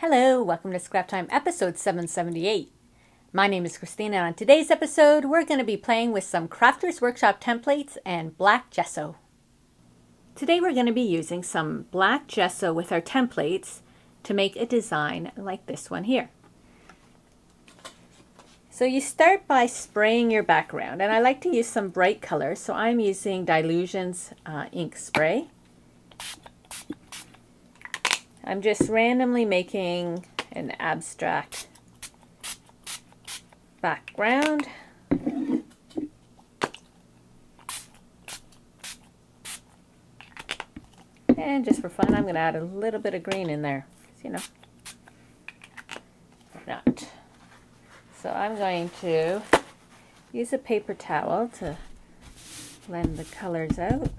Hello, welcome to Scrap Time episode 778. My name is Christina and on today's episode we're going to be playing with some Crafters Workshop templates and black gesso. Today we're going to be using some black gesso with our templates to make a design like this one here. So you start by spraying your background, and I like to use some bright colors, so I'm using Dylusion's ink spray. I'm just randomly making an abstract background. And just for fun, I'm going to add a little bit of green in there, you know, not. So I'm going to use a paper towel to blend the colors out.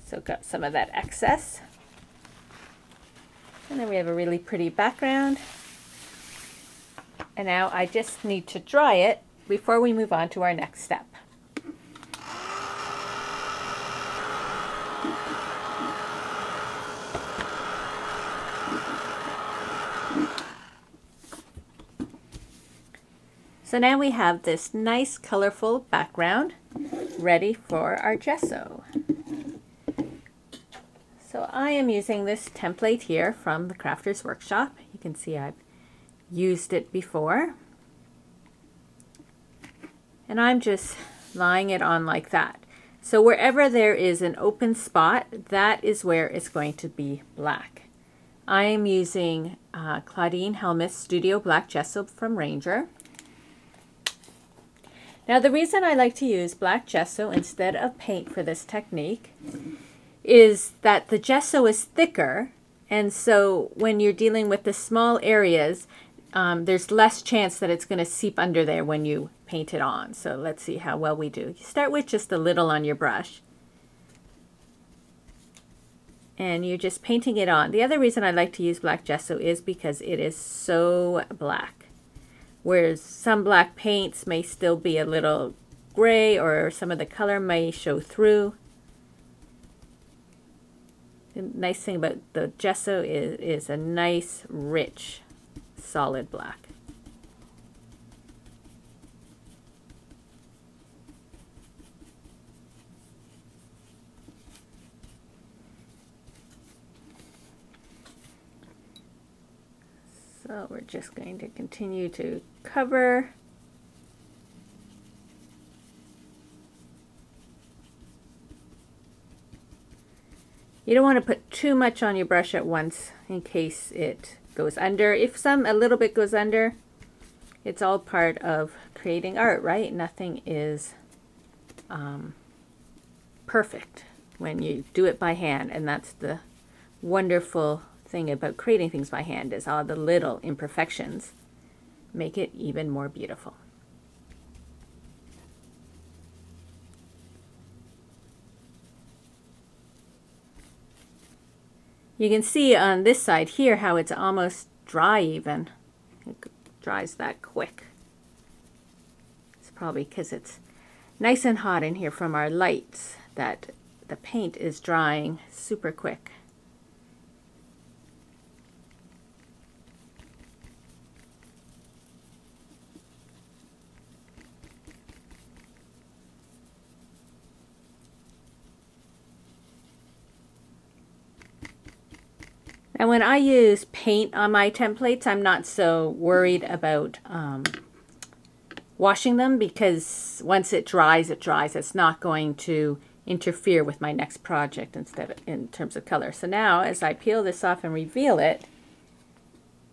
Soak up some of that excess. And then we have a really pretty background. And now I just need to dry it before we move on to our next step. So now we have this nice colorful background ready for our gesso. So I am using this template here from the Crafters Workshop. You can see I've used it before. And I'm just laying it on like that. So wherever there is an open spot, that is where it's going to be black. I am using Claudine Helmuth's Studio Black Gesso from Ranger. Now the reason I like to use black gesso instead of paint for this technique is that the gesso is thicker, and so when you're dealing with the small areas, there's less chance that it's going to seep under there when you paint it on. So let's see how well we do. You start with just a little on your brush, and you're just painting it on. The other reason I like to use black gesso is because it is so black, whereas some black paints may still be a little gray or some of the color may show through. The nice thing about the gesso is a nice, rich, solid black. So we're just going to continue to cover. You don't want to put too much on your brush at once in case it goes under. If a little bit goes under, it's all part of creating art, right? Nothing is perfect when you do it by hand, and that's the wonderful thing about creating things by hand, is all the little imperfections make it even more beautiful. You can see on this side here how it's almost dry even. It dries that quick. It's probably because it's nice and hot in here from our lights that the paint is drying super quick. And when I use paint on my templates, I'm not so worried about washing them, because once it dries, it dries. It's not going to interfere with my next project in terms of color. So now as I peel this off and reveal it,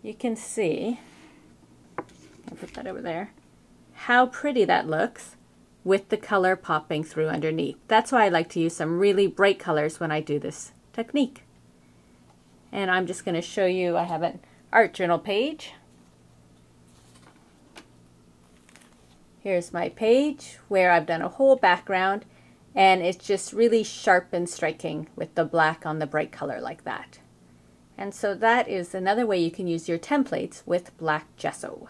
you can see, I'll put that over there, how pretty that looks with the color popping through underneath. That's why I like to use some really bright colors when I do this technique. And I'm just going to show you, I have an art journal page. Here's my page where I've done a whole background, and it's just really sharp and striking with the black on the bright color like that. And so that is another way you can use your templates with black gesso.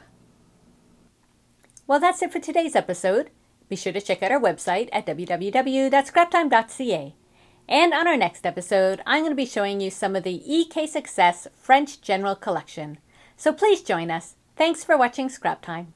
Well, that's it for today's episode. Be sure to check out our website at www.scraptime.ca. And on our next episode, I'm going to be showing you some of the EK Success French General Collection. So please join us. Thanks for watching Scrap Time.